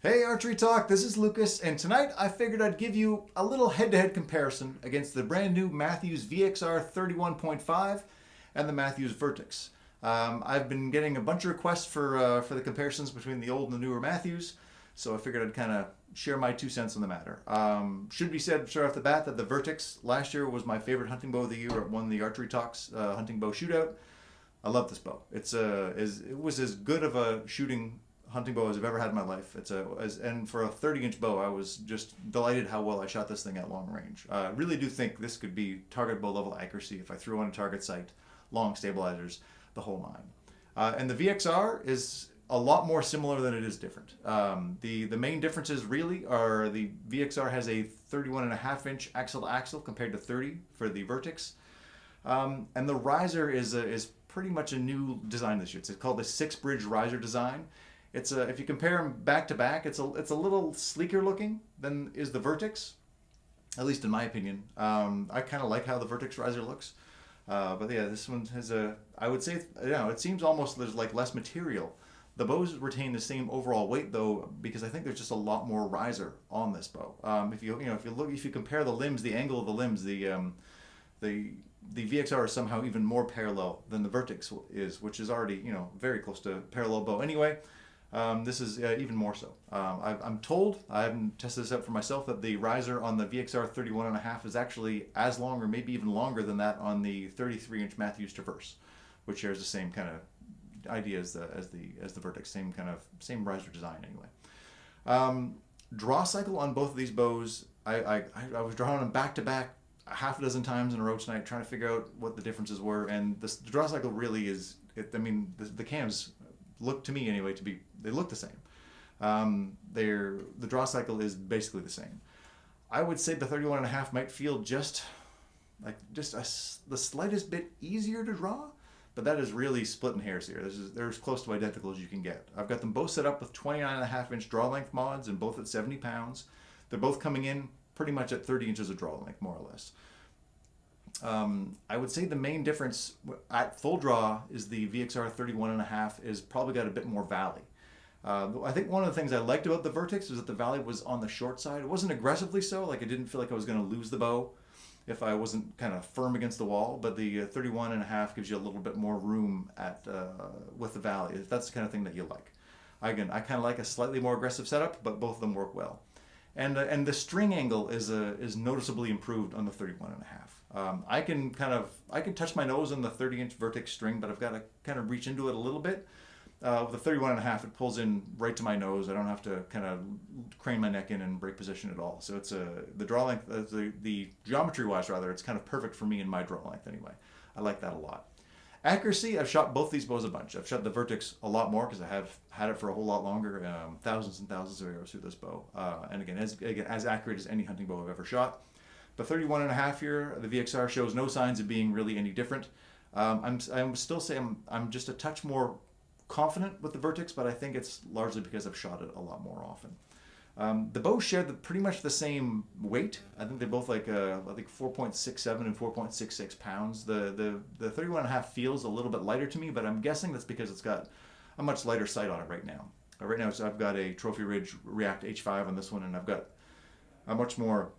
Hey ArcheryTalk, this is Lucas, and tonight I figured I'd give you a little head-to-head comparison against the brand new Mathews VXR 31.5 and the Mathews Vertix. I've been getting a bunch of requests for the comparisons between the old and the newer Mathews, so I figured I'd kind of share my 2 cents on the matter. Should be said straight off the bat that the Vertix last year was my favorite hunting bow of the year. It won the ArcheryTalk's hunting bow shootout. I love this bow. It was as good of a shooting hunting bow as I've ever had in my life. And for a 30-inch bow, I was just delighted how well I shot this thing at long range. I really do think this could be target bow level accuracy if I threw on a target sight, long stabilizers, the whole nine. And the VXR is a lot more similar than it is different. The main differences really are the VXR has a 31.5-inch axle to axle compared to 30 for the Vertix. And the riser is pretty much a new design this year. It's called the 6-bridge riser design. If you compare them back to back, it's a little sleeker looking than is the Vertix, at least in my opinion. I kind of like how the Vertix riser looks, but yeah, this one has I would say, it seems almost there's like less material. The bows retain the same overall weight though, because I think there's just a lot more riser on this bow. If you compare the limbs, the angle of the limbs, the VXR is somehow even more parallel than the Vertix is, which is already very close to parallel bow anyway. This is even more so. I'm told, I haven't tested this out for myself, that the riser on the VXR 31.5 is actually as long or maybe even longer than that on the 33-inch Mathews Traverse, which shares the same kind of idea as the Vertix, same riser design anyway. Draw cycle on both of these bows, I was drawing them back to back a half a dozen times in a row tonight, trying to figure out what the differences were, and the draw cycle really is. The cams look to me anyway they look the same. The draw cycle is basically the same. I would say the 31.5 might feel just the slightest bit easier to draw, but that is really splitting hairs here. They're as close to identical as you can get. I've got them both set up with 29.5-inch draw length mods and both at 70 pounds. They're both coming in pretty much at 30 inches of draw length, more or less. I would say the main difference at full draw is the VXR 31.5 is probably got a bit more valley. I think one of the things I liked about the Vertix was that the valley was on the short side. It wasn't aggressively so, like I didn't feel like I was going to lose the bow if I wasn't kind of firm against the wall, but the 31.5 gives you a little bit more room with the valley, if that's the kind of thing that you like. Again, I kind of like a slightly more aggressive setup, but both of them work well. And the string angle is noticeably improved on the 31.5. I can touch my nose on the 30-inch Vertix string, but I've got to kind of reach into it a little bit. With the 31.5, it pulls in right to my nose. I don't have to kind of crane my neck in and break position at all. So it's the draw length, the geometry-wise rather, it's kind of perfect for me in my draw length anyway. I like that a lot. Accuracy, I've shot both these bows a bunch. I've shot the Vertix a lot more because I have had it for a whole lot longer, thousands and thousands of arrows through this bow. And again, as accurate as any hunting bow I've ever shot. The 31.5 here, the VXR shows no signs of being really any different. I'm still saying I'm just a touch more confident with the Vertix, but I think it's largely because I've shot it a lot more often. The bows share pretty much the same weight. I think they're both like 4.67 and 4.66 pounds. The 31.5 feels a little bit lighter to me, but I'm guessing that's because it's got a much lighter sight on it right now. Right now, I've got a Trophy Ridge React H5 on this one, and I've got a much more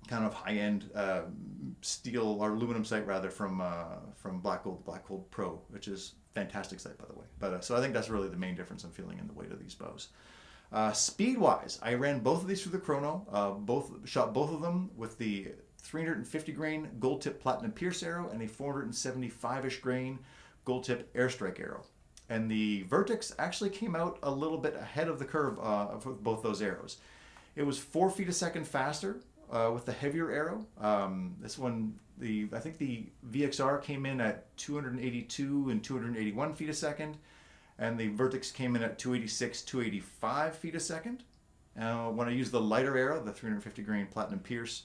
kind of high-end steel or aluminum sight rather from Black Gold Pro, which is fantastic sight by the way. But so I think that's really the main difference I'm feeling in the weight of these bows. Speed-wise, I ran both of these through the chrono. Shot both of them with the 350 grain gold tip platinum pierce arrow and a 475-ish grain gold tip airstrike arrow. And the Vertix actually came out a little bit ahead of the curve for both those arrows. It was 4 feet a second faster with the heavier arrow. This one, I think the VXR came in at 282 and 281 feet a second, and the Vertix came in at 286, 285 feet a second. When I used the lighter arrow, the 350 grain platinum pierce,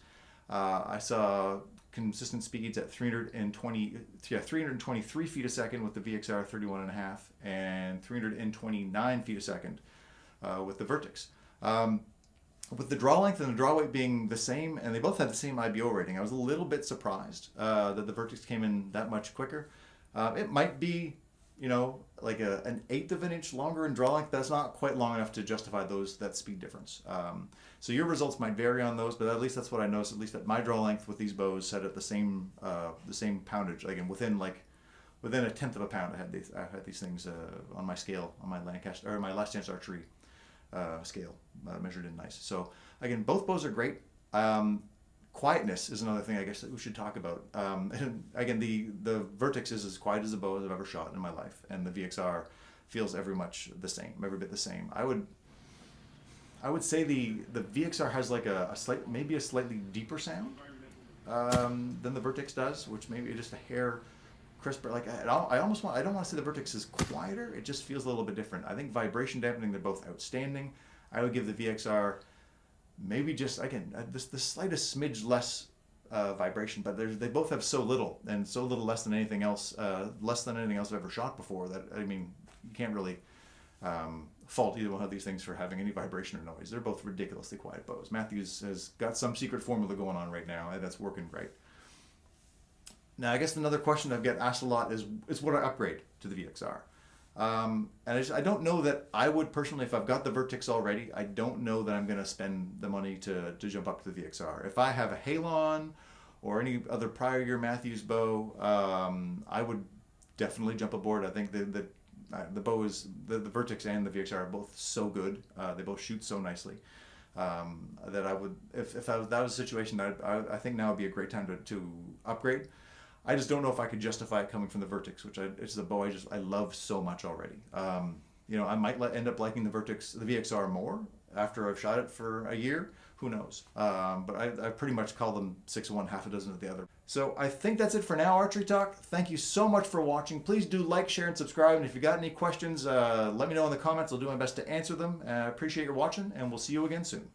I saw consistent speeds at 323 feet a second with the VXR 31.5 and 329 feet a second with the Vertix. With the draw length and the draw weight being the same, and they both had the same IBO rating, I was a little bit surprised that the Vertix came in that much quicker. It might be you know, like an eighth of an inch longer in draw length, that's not quite long enough to justify that speed difference. So your results might vary on those, but at least that's what I noticed. At least at my draw length with these bows set at the same poundage, again within a tenth of a pound. I had these things on my scale, on my Lancaster or my Last Chance Archery scale, measured in nice. So again, both bows are great. Quietness is another thing I guess that we should talk about. And again, the Vertix is as quiet as a bow as I've ever shot in my life, and the VXR feels every bit the same. I would say the VXR has like maybe a slightly deeper sound than the Vertix does, which maybe just a hair crisper. Like I don't want to say the Vertix is quieter. It just feels a little bit different. I think vibration dampening, they're both outstanding. I would give the VXR maybe just, again, the slightest smidge less vibration, but they both have so little less than anything else I've ever shot before, that, I mean, you can't really fault either one of these things for having any vibration or noise. They're both ridiculously quiet bows. Mathews has got some secret formula going on right now, and that's working great. Now, I guess another question I get asked a lot is would I upgrade to the VXR? And I don't know that I would personally, if I've got the Vertix already, I don't know that I'm going to spend the money to jump up to the VXR. If I have a Halon or any other prior year Mathews bow, I would definitely jump aboard. I think the bow is, the Vertix and the VXR are both so good. They both shoot so nicely. That I would, if that was a situation, I think now would be a great time to upgrade. I just don't know if I could justify it coming from the Vertix, which it's a bow I love so much already. You know, I might end up liking the VXR more after I've shot it for a year. Who knows? But I pretty much call them 6 of one, half a dozen of the other. So I think that's it for now, Archery Talk. Thank you so much for watching. Please do like, share, and subscribe. And if you got any questions, let me know in the comments. I'll do my best to answer them. I appreciate your watching, and we'll see you again soon.